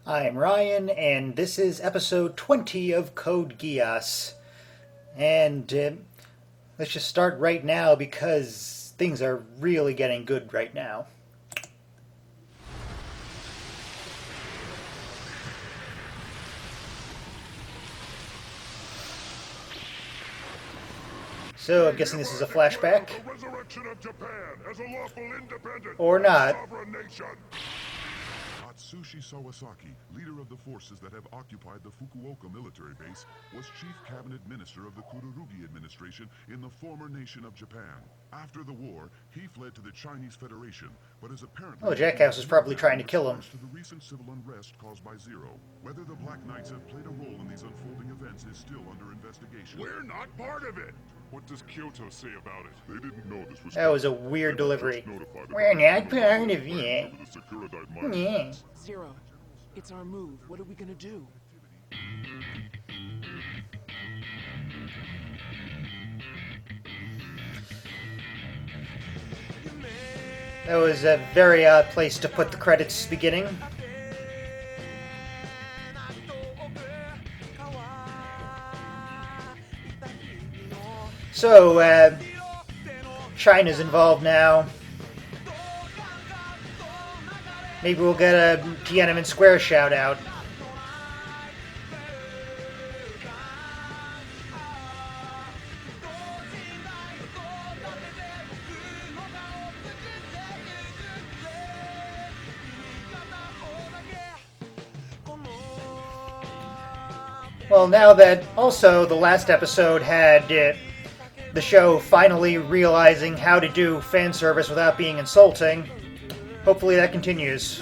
I'm Ryan, and this is episode 20 of Code Geass. And let's just start right now because things are really getting good right now. So I'm guessing this is a flashback. The resurrection of Japan as a lawful independent Or not. sovereign nation. Atsushi Sawasaki, leader of the forces that have occupied the Fukuoka military base, was chief cabinet minister of the Kururugi administration in the former nation of Japan. After the war, he fled to the Chinese Federation, but is apparently... Oh, Jackass was probably trying to kill him. ...to the recent civil unrest caused by Zero. Whether the Black Knights have played a role in these unfolding events is still under investigation. We're not part of it! What does Kyoto say about it? They didn't know this was... That was a weird delivery. We're not part of it. Yeah. Zero, it's our move. What are we gonna do? That was a very odd place to put the credits beginning. So, China's involved now. Maybe we'll get a Tiananmen Square shout out. Well, now that also the last episode had the show finally realizing how to do fan service without being insulting, hopefully that continues.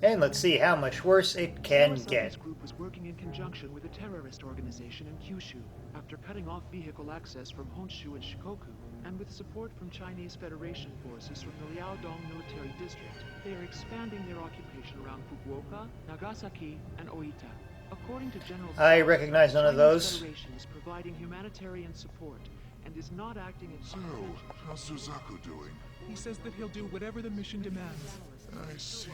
And let's see how much worse it can get. Sawasaki's group was working in conjunction with a terrorist organization in Kyushu after cutting off vehicle access from Honshu and Shikoku, and with support from Chinese Federation forces from the Liaodong military district. They are expanding their occupation around Fukuoka, Nagasaki, and Oita. According to General I recognize none of those. The Federation is providing humanitarian support and is not acting in... So, how's Suzaku doing? He says that he'll do whatever the mission demands. I see.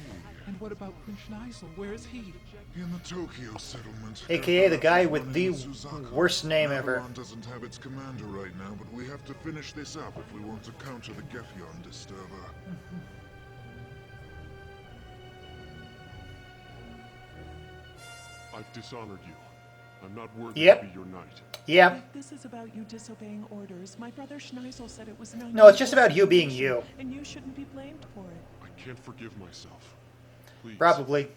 And what about Prince Schneisel? Where is he? In the Tokyo settlement. AKA the guy with the Suzaku. worst name ever. Babylon doesn't have its commander right now, but we have to finish this up if we want to counter the Gefion disturber. I've dishonored you. I'm not worthy to be your knight. Yep. If this is about you disobeying orders, my brother Schneisel said it was No, it's just about you being you. And you shouldn't be blamed for it. I can't forgive myself. Please. Probably.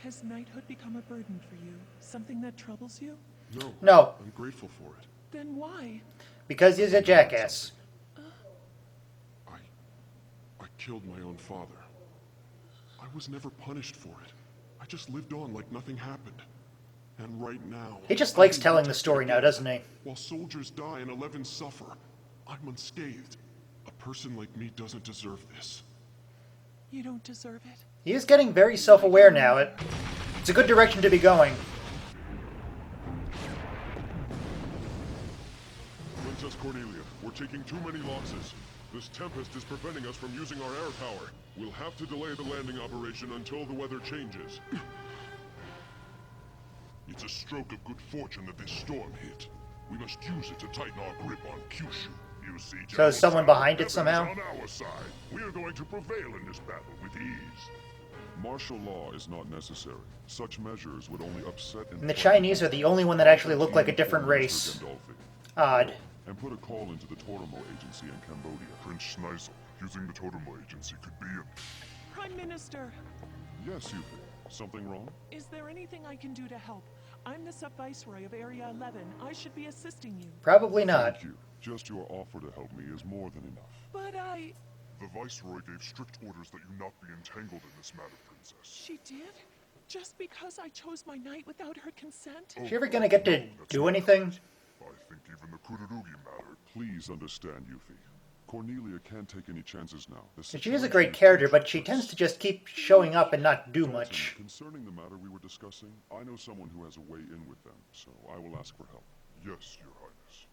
Has knighthood become a burden for you? Something that troubles you? No. No. I'm grateful for it. Then why? Because he's a jackass. I killed my own father. I was never punished for it. I just lived on like nothing happened. And right now... He just likes telling the story now, doesn't he? While soldiers die and 11 suffer, I'm unscathed. A person like me doesn't deserve this. You don't deserve it. He is getting very self-aware now. It's a good direction to be going. Princess Cornelia, we're taking too many losses. This tempest is preventing us from using our air power. We'll have to delay the landing operation until the weather changes. It's a stroke of good fortune that this storm hit. We must use it to tighten our grip on Kyushu. You see, So is someone behind it somehow? on our side. We are going to prevail in this battle with ease. Martial law is not necessary. Such measures would only upset And the Chinese are the only one that actually look like a different race. Odd. And put a call into the Tormo agency in Cambodia. Prince Schneisel, using the Tormo agency could be a... Prime Minister, Yes, Euphemia. Something wrong? is there anything I can do to help? I'm the sub-viceroy of Area 11. I should be assisting you. Probably not. Thank you. Just your offer to help me is more than enough. But The Viceroy gave strict orders that you not be entangled in this matter, Princess. she did? Just because I chose my knight without her consent? Is she ever gonna get to do anything? I think even the Kururugi matter. Please understand, Yuffie. Cornelia can't take any chances now. She is a great character, but she tends to just keep showing up and not do much. Concerning the matter we were discussing, I know someone who has a way in with them, so I will ask for help. Yes, Your Highness.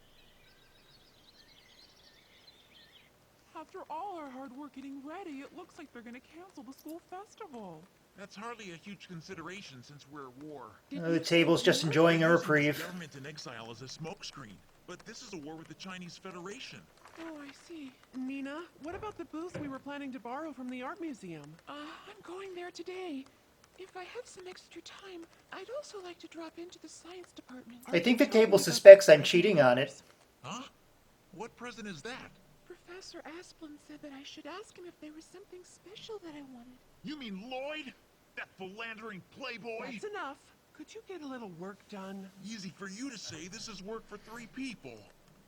After all our hard work getting ready, it looks like they're gonna cancel the school festival. That's hardly a huge consideration since we're at war. The table's just enjoying a reprieve. Government in exile is a smokescreen, but this is a war with the Chinese Federation. Oh, I see. Nina, what about the booth we were planning to borrow from the art museum? I'm going there today. If I have some extra time, I'd also like to drop into the science department. I think the table suspects I'm cheating on it. Huh? What present is that? Professor Asplund said that I should ask him if there was something special that I wanted. You mean Lloyd? That philandering playboy? That's enough. Could you get a little work done? Easy for you to say. This is work for 3 people.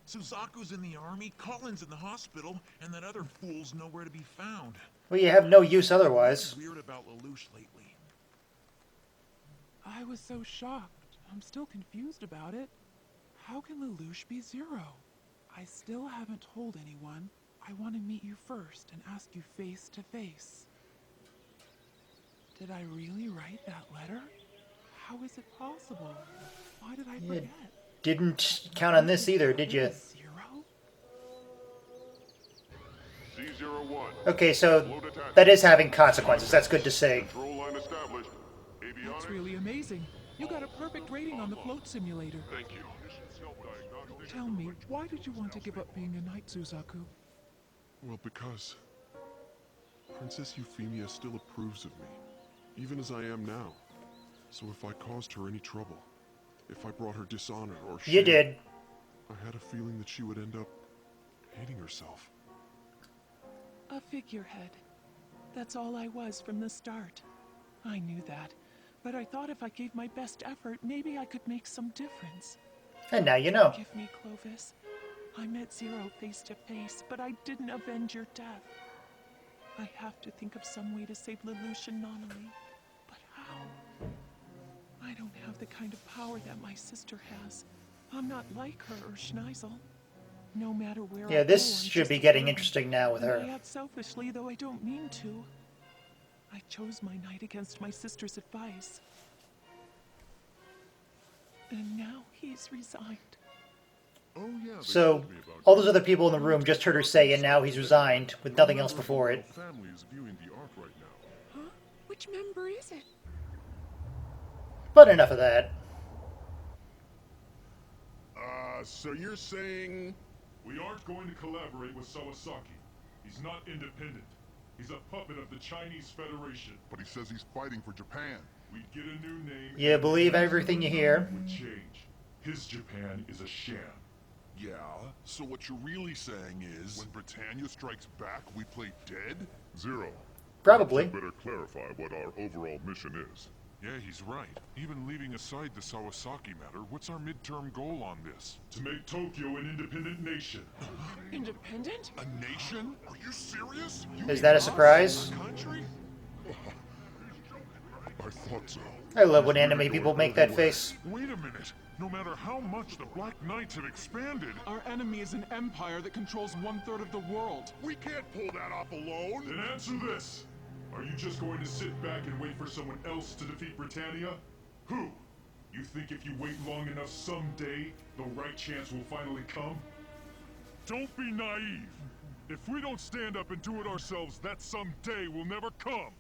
Suzaku's in the army, Colin's in the hospital, and that other fool's nowhere to be found. Well, you have no use otherwise. Weird about Lelouch lately. I was so shocked. I'm still confused about it. How can Lelouch be Zero? I still haven't told anyone. I want to meet you first and ask you face to face. Did I really write that letter? How is it possible? Why did I forget? Didn't count on this either, did you? Zero? C-01. Okay, so that is having consequences. That's good to say. Control line established. That's Avionics. really amazing. You got a perfect rating on the float simulator. Thank you. Tell me, why did you want to give up being a knight, Suzaku? Well, because Princess Euphemia still approves of me, even as I am now. So if I caused her any trouble, if I brought her dishonor or shame, You did. I had a feeling that she would end up hating herself. A figurehead. That's all I was from the start. I knew that, but I thought if I gave my best effort, maybe I could make some difference. And now you know. Forgive me, Clovis. I met Zero face to face, but I didn't avenge your death. I have to think of some way to save Lelouch and Nonami. But how? I don't have the kind of power that my sister has. I'm not like her or Schneisel. No matter where I Yeah, go, this I'm should just be a getting burden. interesting now with And I her. act selfishly, though I don't mean to. I chose my knight against my sister's advice. And now he's resigned. Oh yeah. they So, told me about all you. those other people in the room just heard her say, and now he's resigned, with nothing else before it. Family is viewing the art right now. Huh? Which member is it? But enough of that. So you're saying We aren't going to collaborate with Sawasaki. He's not independent. He's a puppet of the Chinese Federation. But he says he's fighting for Japan. We'd get a new name. You believe everything you hear? Would change. His Japan is a sham. Yeah, so what you're really saying is when Britannia strikes back, we play dead? Zero. Probably. Better clarify what our overall mission is. Yeah, he's right. Even leaving aside the Sawasaki matter, what's our midterm goal on this? To make Tokyo an independent nation. Independent? A nation? Are you serious? Is that a surprise? Country? I thought so. I love when anime people make that face. Wait a minute. No matter how much the Black Knights have expanded, Our enemy is an empire that controls 1/3 of the world. We can't pull that off alone. Then answer this. Are you just going to sit back and wait for someone else to defeat Britannia? Who? You think if you wait long enough someday, the right chance will finally come? don't be naive. If we don't stand up and do it ourselves, that someday will never come.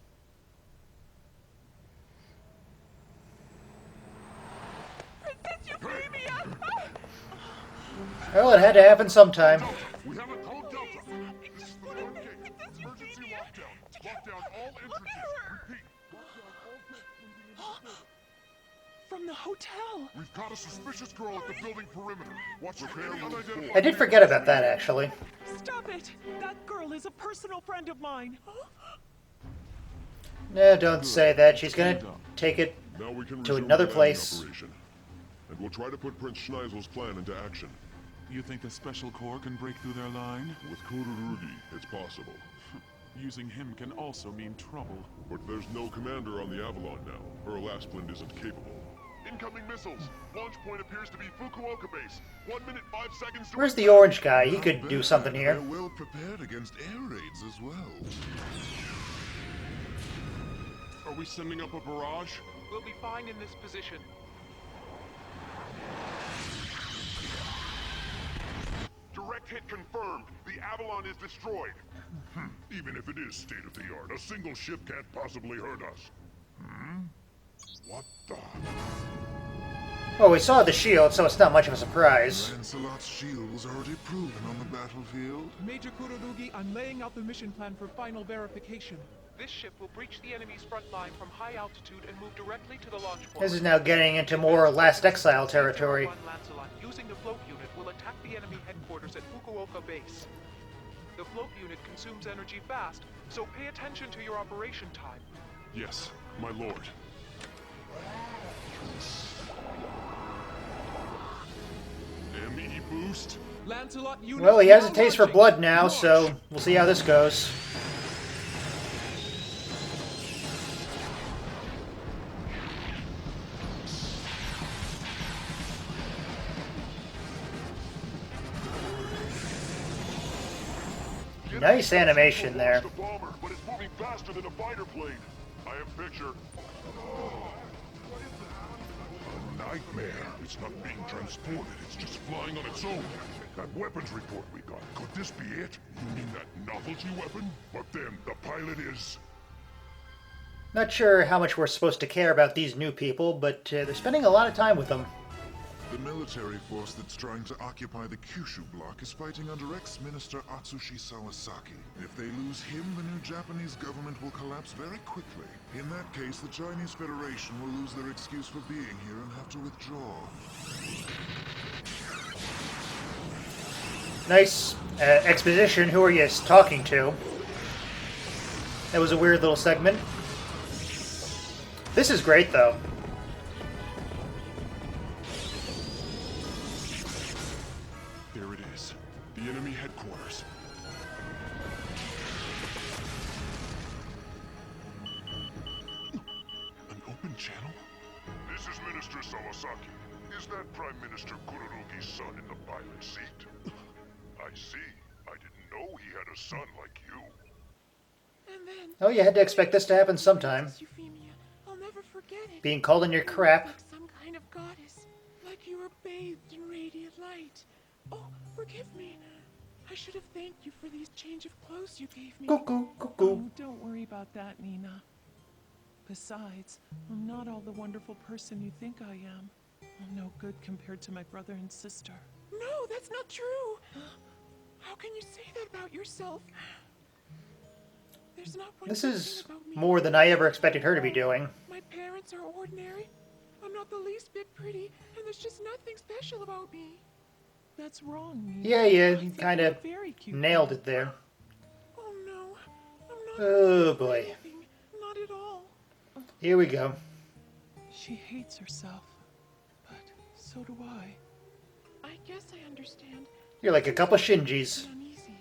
Princess Euphemia! Well, it had to happen sometime. We have a code Delta. This is the code gate. Emergency lockdown. Lockdown all entrances. Repeat. From the hotel! We've caught a suspicious girl at the building perimeter. Watch for any unidentified. I did forget about that, actually. Stop it! That girl is a personal friend of mine! No, don't say that. She's gonna take it Now we can to resume another the landing place. operation. And we'll try to put Prince Schneisel's plan into action. You think the Special Corps can break through their line? With Kururugi, it's possible. Using him can also mean trouble. But there's no commander on the Avalon now. Earl Asplund isn't capable. Incoming missiles! Launch point appears to be Fukuoka base. 1 minute, 5 seconds to... Where's the orange guy? He could do something here. They're well prepared against air raids as well. Are we sending up a barrage? We'll be fine in this position. Direct hit confirmed. The Avalon is destroyed. Even if it is state-of-the-art, a single ship can't possibly hurt us. What the... Well, we saw the shield, so it's not much of a surprise. Lancelot's shield was already proven on the battlefield. Major Kururugi, I'm laying out the mission plan for final verification. This ship will breach the enemy's front line from high altitude and move directly to the launch point. This is now getting into more Last Exile territory. Lancelot, using the float unit, will attack the enemy headquarters at Fukuoka base. The float unit consumes energy fast, so pay attention to your operation time. Yes, my lord. ME boost? Lancelot unit. Well, he has a now taste for launching. blood now, so we'll see how this goes. Nice animation there. The bomber, but it's moving faster than a fighter plane. I have picture. A nightmare. It's not being transported. It's just flying on its own. That weapons report we got. Could this be it? You mean that novelty weapon? But then the pilot is... Not sure how much we're supposed to care about these new people, but they're spending a lot of time with them. The military force that's trying to occupy the Kyushu block is fighting under ex-minister Atsushi Sawasaki. If they lose him, the new Japanese government will collapse very quickly. In that case, the Chinese Federation will lose their excuse for being here and have to withdraw. Nice exposition. Who are you talking to? That was a weird little segment. This is great, though. There it is. The enemy headquarters. An open channel? This is Minister Sawasaki. Is that Prime Minister Kururugi's son in the pilot seat? I see. I didn't know he had a son like you. And then, Oh, you had to expect this to happen sometime. Euphemia, I'll never forget it. Being called in your crap. Like some kind of goddess, like you were bathed in radiant light. Oh, forgive me. I should have thanked you for these change of clothes you gave me. Cuckoo, cuckoo. Oh, don't worry about that, Nina. Besides, I'm not all the wonderful person you think I am. I'm no good compared to my brother and sister. No, that's not true. How can you say that about yourself? There's not one This good is thing about me. more than I ever expected her to be doing. My parents are ordinary. I'm not the least bit pretty, and there's just nothing special about me. That's wrong, Nina. Yeah, I you think kind you're of very cute. nailed it there. Oh no, I'm not. Oh boy. anything. Not at all. Here we go. She hates herself, but so do I. I guess I understand. You're like a couple Shinjis. Uneasy.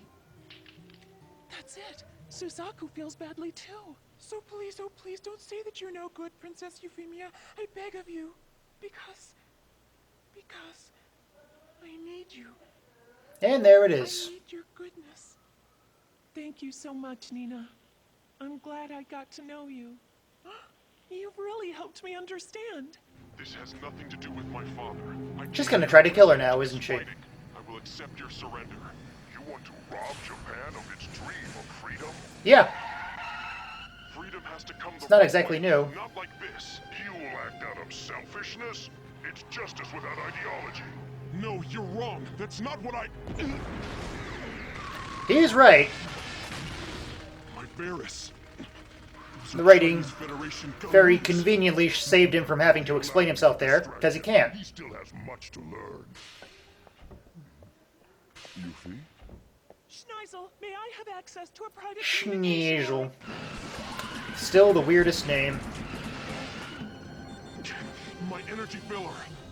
That's it. Suzaku feels badly too. So please, oh please, don't say that you're no good, Princess Euphemia. I beg of you. Because I need you. And there it I is. need your goodness. Thank you so much, Nina. I'm glad I got to know you. You've really helped me understand. This has nothing to do with my father. She's gonna try to kill her now, isn't she? I will accept your surrender. You want to rob Japan of its dream of freedom? Yeah, Freedom has to come it's not exactly new. Not like this. You will act out of selfishness. It's justice without ideology. No, you're wrong. That's not what I... He's right. My Varys. The writing Federation very government. conveniently saved him from having to explain himself there, because he can't. He still has much to learn. Yuffie? Schneisel, may I have access to a private communication? Schneasel. Still the weirdest name. My energy filler.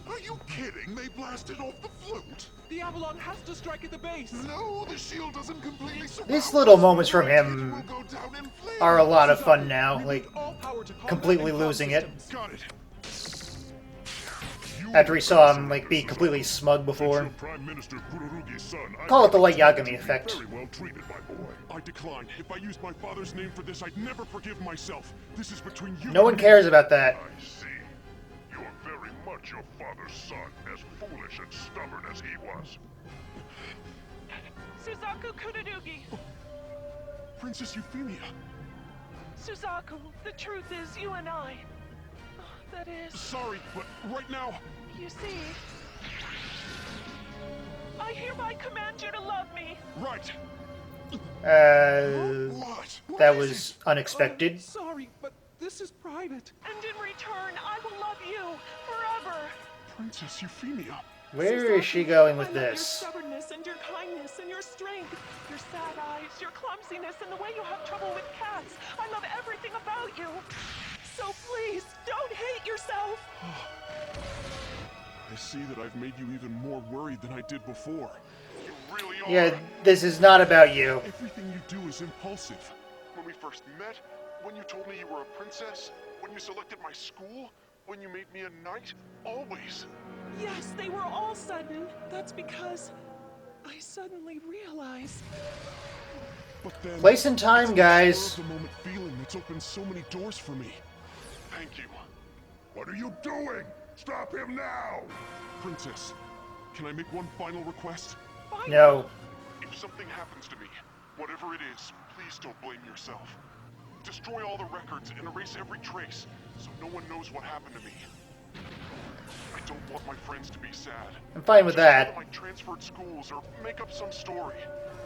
Are you kidding? They blasted off the flute. The Avalon has to strike at the base! No, the shield doesn't completely surround These little us. moments from It him will go down in flames. are a lot of fun Suzaku, now, we like need all power to combat completely and calm losing it. systems. Got it. After we saw him like be completely smug before. Prime Minister Kururugi's son, Call it the light Yagami effect. very well treated, my boy. I decline. If I used my father's name for this, I'd never forgive myself. This is between you No one cares about that. I see. You're very much your father's son, as foolish and stubborn as he was. Suzaku Kururugi! Princess Euphemia. Suzaku, the truth is, you and I... That is... Sorry, but right now... You see... I hereby command you to love me! Right. What? That was unexpected. Sorry, but this is private. And in return, I will love you forever! Princess Euphemia. Where is she going with I love your this? stubbornness and your kindness and your strength, your sad eyes, your clumsiness, and the way you have trouble with cats. I love everything about you. So please, don't hate yourself. I see that I've made you even more worried than I did before. You really are. Yeah, this is not about you. Everything you do is impulsive. When we first met, when you told me you were a princess, when you selected my school, when you made me a knight, always. Yes, they were all sudden. That's because I suddenly realized. But then, Place and time, guys. the moment feeling that's opened so many doors for me. Thank you. What are you doing? Stop him now! Princess, can I make one final request? No. If something happens to me, whatever it is, please don't blame yourself. Destroy all the records and erase every trace, so no one knows what happened to me. I don't want my friends to be sad. I'm fine with Just tell that. them I transferred schools or make up some story.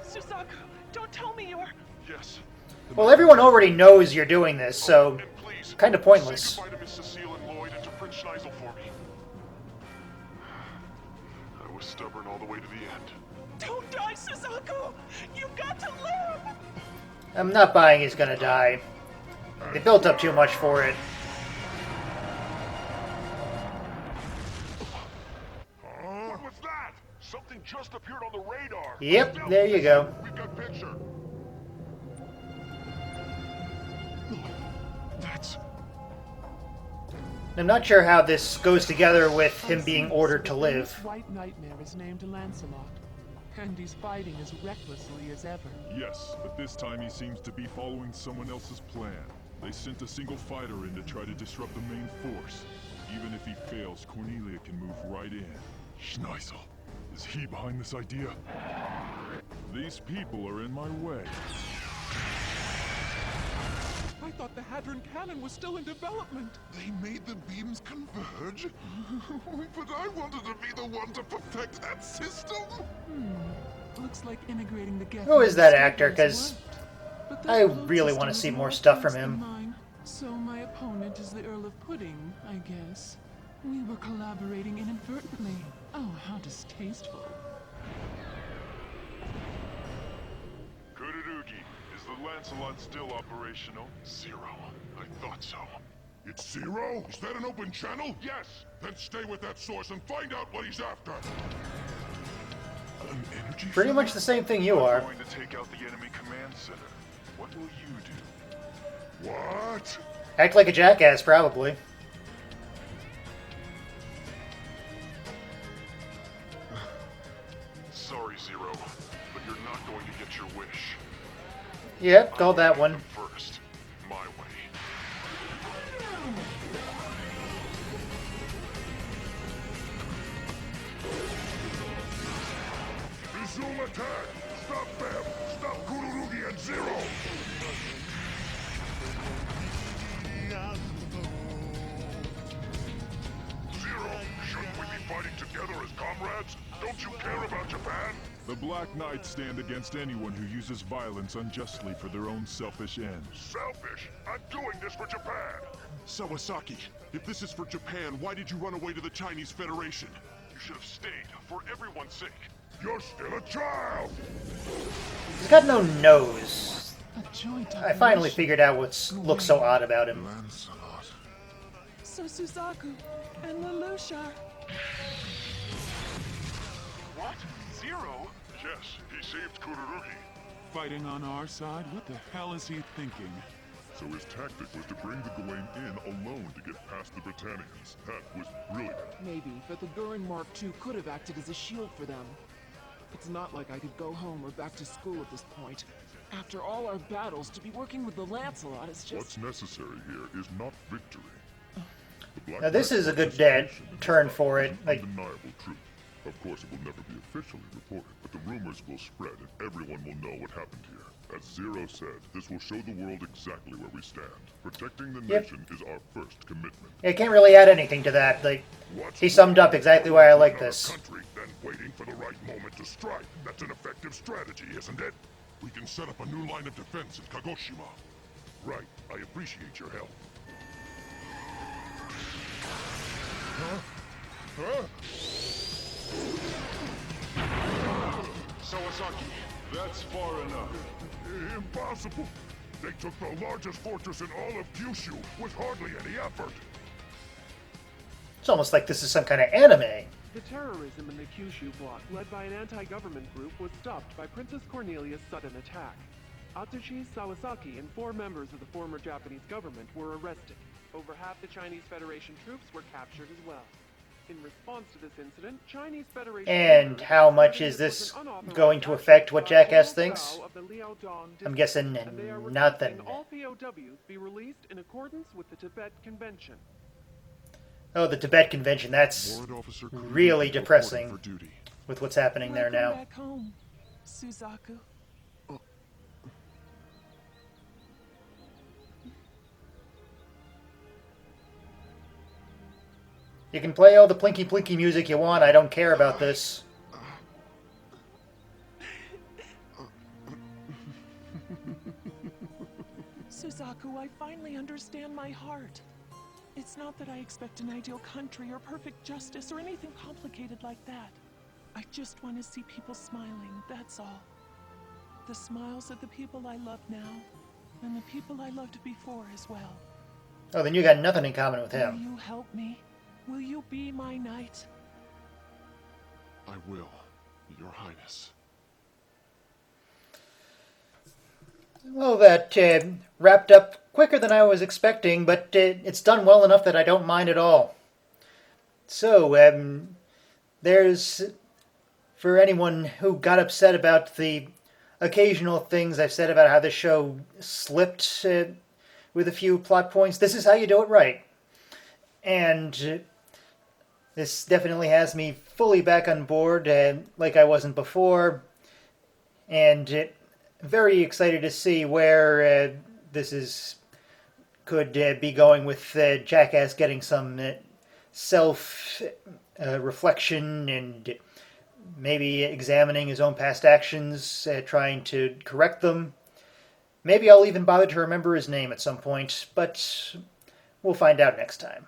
Suzaku, don't tell me you're... Yes. Well, everyone already knows you're doing this, so And please, kind of pointless. say goodbye to Miss Cecile and Lloyd and to Prince Schneisel for me. I was stubborn all the way to the end. Don't die, Suzaku! You've got to live! I'm not buying he's gonna die. They built up too much for it. What was that? Something just appeared on the radar. Yep, there you go. We've got picture. That's... I'm not sure how this goes together with him being ordered to The live. famous White Nightmare is named Lancelot, and he's fighting as recklessly as ever. Yes, but this time he seems to be following someone else's plan. They sent a single fighter in to try to disrupt the main force. Even if he fails, Cornelia can move right in. Schneisel, is he behind this idea? These people are in my way. I thought the Hadron Cannon was still in development. They made the beams converge? But I wanted to be the one to perfect that system! Looks like integrating the Geass Who is that actor? has 'Cause worked. But that I code really system want to is see more more stuff from advanced him. than mine. So my opponent is the Earl of Pudding, I guess. We were collaborating inadvertently. Oh, how distasteful. Kururugi, is the Lancelot still operational? Zero. I thought so. It's Zero? Is that an open channel? Yes! Then stay with that source and find out what he's after! An energy Pretty field? much the same thing you are. I'm going to take out the enemy command center. What will you do? What? Act like a jackass, probably. Sorry, Zero, but you're not going to get your wish. Yep, called that one. First, my way. Resume attack! Stop them! Stop Kururugi and Zero! Zero, shouldn't we be fighting together as comrades? Don't you care about Japan? The Black Knights stand against anyone who uses violence unjustly for their own selfish ends. Selfish? I'm doing this for Japan. Sawasaki, if this is for Japan, why did you run away to the Chinese Federation? You should have stayed, for everyone's sake. You're still a child! He's got no nose. A joint I finally operation. figured out what looks so odd about him. Lancelot. So Suzaku and Lelouch are... What? Zero? Yes, he saved Kururugi. Fighting on our side? What the hell is he thinking? So his tactic was to bring the Gawain in alone to get past the Britannians. That was brilliant. Maybe, but the Gurren Mark II could have acted as a shield for them. It's not like I could go home or back to school at this point. After all our battles, to be working with the Lancelot is just... What's necessary here is not victory. The Black Now this Knight is a good participation in turn this for fight it. is an Like, undeniable truth. Of course, it will never be officially reported, but the rumors will spread and everyone will know what happened here. As Zero said, this will show the world exactly where we stand. Protecting the nation is our first commitment. I can't really add anything to that. Like, he summed up exactly why I like this. Country, then waiting for the right moment to strike. That's an effective strategy, isn't it? We can set up a new line of defense in Kagoshima. Right. I appreciate your help. Sawasaki. That's far enough. Impossible! They took the largest fortress in all of Kyushu with hardly any effort. It's almost like this is some kind of anime. The terrorism in the Kyushu bloc, led by an anti-government group, was stopped by Princess Cornelia's sudden attack. Atsushi Sawasaki and 4 members of the former Japanese government were arrested. Over half the Chinese Federation troops were captured as well. In response to this incident, Chinese Federation... And how much is this going to affect what Jackass thinks? I'm guessing nothing. All POWs be released in accordance with the Tibet Convention. Oh, the Tibet Convention. That's Warrant Officer really Kururugi depressing reporting for duty. with what's happening there Welcome now. back home, Suzaku. You can play all the plinky plinky music you want. I don't care about this. Suzaku, I finally understand my heart. It's not that I expect an ideal country or perfect justice or anything complicated like that. I just want to see people smiling, that's all. The smiles of the people I love now, and the people I loved before as well. Oh, then you got nothing in common with Will him. you help me? Will you be my knight? I will, Your Highness. Well, that wrapped up quicker than I was expecting, but it's done well enough that I don't mind at all. So, there's, for anyone who got upset about the occasional things I've said about how the show slipped with a few plot points, this is how you do it right. And this definitely has me fully back on board, like I wasn't before, and very excited to see where this could be going with Jackass getting some self-reflection and maybe examining his own past actions, trying to correct them. Maybe I'll even bother to remember his name at some point, but we'll find out next time.